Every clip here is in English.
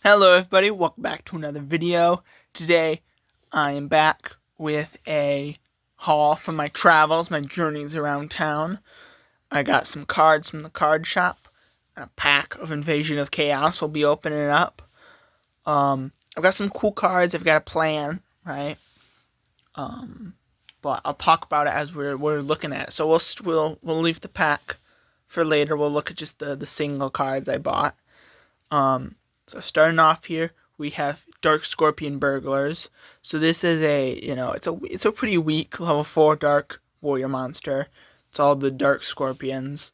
Hello everybody, welcome back to another video. Today I am back with a haul from my travels, my journeys around town. I got some cards from the card shop, and a pack of Invasion of Chaos we'll be opening it up. I've got some cool cards, I've got a plan, right? But I'll talk about it as we're looking at it. So we'll leave the pack for later. We'll look at just the single cards I bought. So starting off here, we have Dark Scorpion Burglars. So this is it's a pretty weak level 4 Dark Warrior monster. It's all the Dark Scorpions.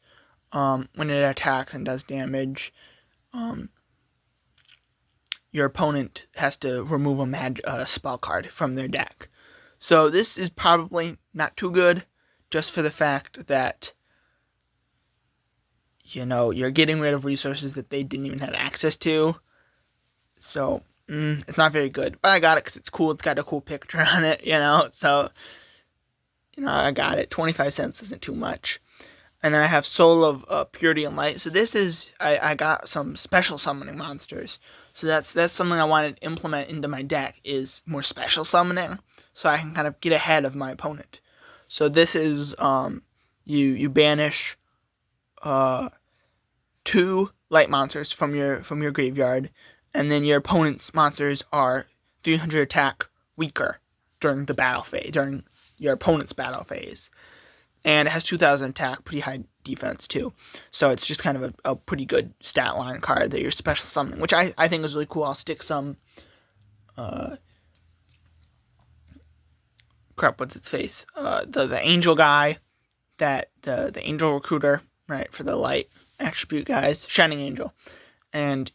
When it attacks and does damage, your opponent has to remove a spell card from their deck. So this is probably not too good, just for the fact that you're getting rid of resources that they didn't even have access to. So, it's not very good. But I got it because it's cool. It's got a cool picture on it, So, I got it. 25 cents isn't too much. And then I have Soul of Purity and Light. So this is, I got some special summoning monsters. So that's something I wanted to implement into my deck, is more special summoning. So I can kind of get ahead of my opponent. So this is, you banish 2 light monsters from your graveyard, and then your opponent's monsters are 300 attack weaker during the battle phase, during your opponent's battle phase, and it has 2,000 attack, pretty high defense too. So it's just kind of a pretty good stat line card that you're special summoning, which I think is really cool. I'll stick some what's its face, the angel guy, that the angel recruiter, right, for the light attribute guys, Shining Angel, and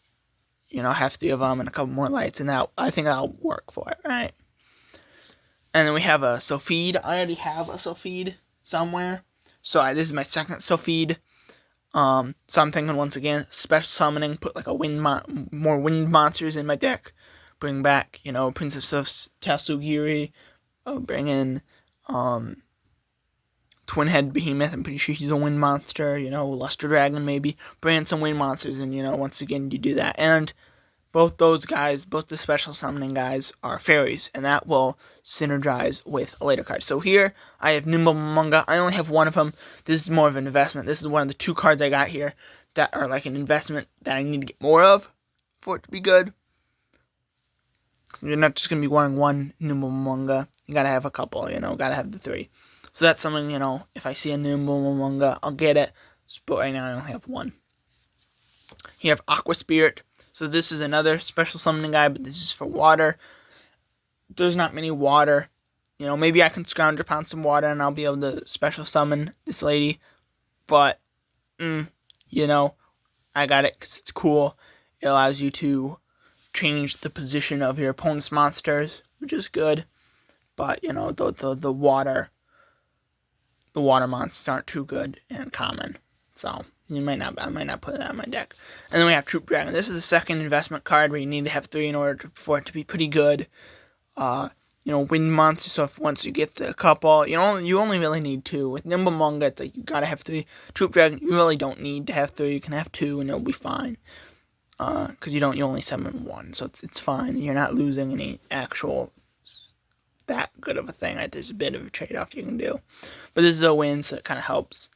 have 3 of them and a couple more lights, and that, I think that'll work for it, right? And then we have a Sophied. I already have a Sophied somewhere, so this is my second Sophied. So I'm thinking, once again, special summoning, put like more wind monsters in my deck, bring back Princess of Tasugiri, bring in Twin Head Behemoth. I'm pretty sure she's a wind monster. Luster Dragon maybe. Bring in some wind monsters, and once again you do that. And both those guys, both the special summoning guys, are fairies, and that will synergize with a later card. So here I have Nimble Momonga. I only have one of them. This is more of an investment. This is one of the 2 cards I got here that are like an investment that I need to get more of for it to be good. So you're not just going to be wearing one Nimble Momonga. You gotta have a couple, gotta have the 3. So that's something, if I see a Nimble Momonga, I'll get it. But right now I only have 1. You have Aqua Spirit. So this is another special summoning guy, but this is for water. There's not many water. Maybe I can scrounge upon some water and I'll be able to special summon this lady. But, I got it because it's cool. It allows you to change the position of your opponent's monsters, which is good. But, the water monsters aren't too good and common. So I might not put that on my deck. And then we have Troop Dragon. This is the second investment card where you need to have 3 in order for it to be pretty good. Wind monsters. So once you get the couple, you only really need 2. With Nimble Momonga, it's like you gotta have 3. Troop Dragon, you really don't need to have 3. You can have 2 and it'll be fine. Because you only summon 1, so it's fine. You're not losing any actual that good of a thing. Right? There's a bit of a trade-off you can do, but this is a win, so it kind of helps.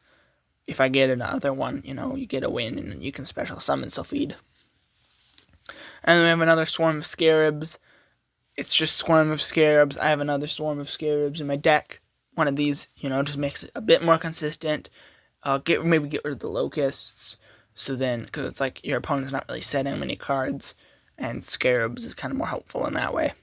If I get another one, you get a win, and you can special summon Sophied. And then we have another Swarm of Scarabs. It's just Swarm of Scarabs. I have another Swarm of Scarabs in my deck. One of these, just makes it a bit more consistent. Maybe get rid of the locusts. So then, because it's like your opponent's not really setting many cards, and Scarabs is kind of more helpful in that way.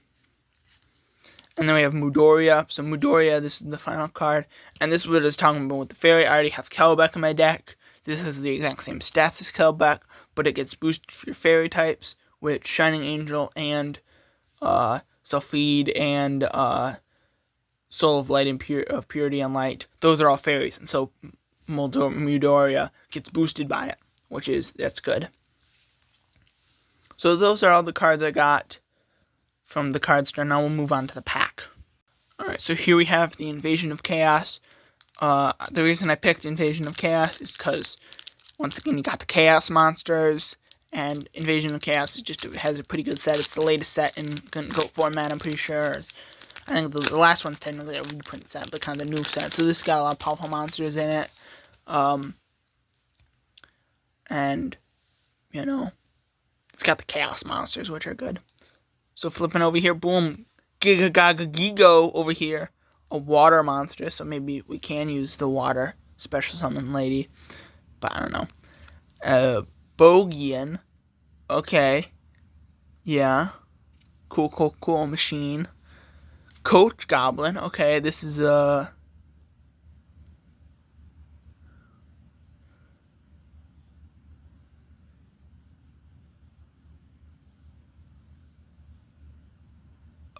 And then we have Mudoria. So Mudoria, this is the final card. And this is what I was talking about with the fairy. I already have Kelbeck in my deck. This has the exact same stats as Kelbeck, but it gets boosted for your fairy types, which Shining Angel and Sophied and Soul of Light and of Purity and Light, those are all fairies. And so Mudoria gets boosted by it, that's good. So those are all the cards I got from the card store. Now we'll move on to the pack. Alright, so here we have the Invasion of Chaos. The reason I picked Invasion of Chaos is because, once again, you got the Chaos monsters, And Invasion of Chaos has a pretty good set. It's the latest set in GOAT format, I'm pretty sure. I think the last one's technically a reprint set, but kind of the new set. So this got a lot of powerful monsters in it. And, you know, it's got the Chaos monsters, which are good. So flipping over here, boom, Yugioh over here. A water monster, so maybe we can use the water special summon lady. But I don't know. Bogian. Okay. Yeah. Cool machine. Coach Goblin. Okay, this is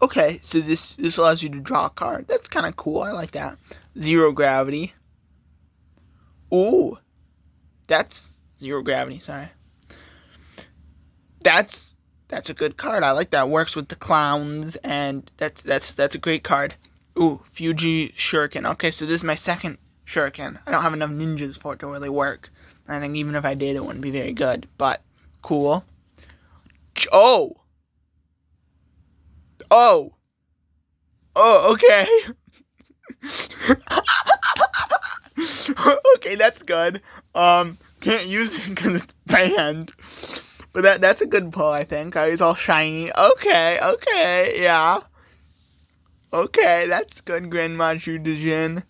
okay, so this allows you to draw a card. That's kind of cool. I like that. Zero gravity. Ooh. That's zero gravity, sorry. That's a good card. I like that. Works with the clowns, and that's a great card. Ooh, Fuji Shuriken. Okay, so this is my second Shuriken. I don't have enough ninjas for it to really work. I think even if I did, it wouldn't be very good. But cool. Oh. Okay. Okay, that's good. Can't use it because it's banned. But that's a good pull, I think. It's all shiny. Okay, yeah. Okay, that's good. Grandma Judijin.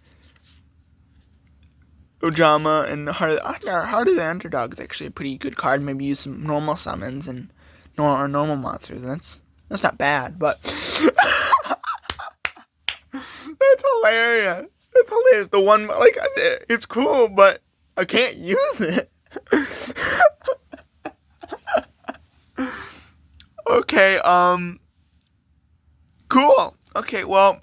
Ojama and Heart of the Underdog is actually a pretty good card. Maybe use some normal summons and normal monsters. That's not bad, but that's hilarious. That's hilarious. The one, like, it's cool, but I can't use it. Okay, cool. Okay, well,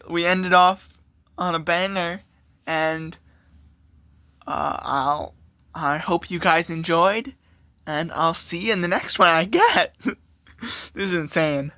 we ended off on a banger, and I hope you guys enjoyed, and I'll see you in the next one I get. This is insane.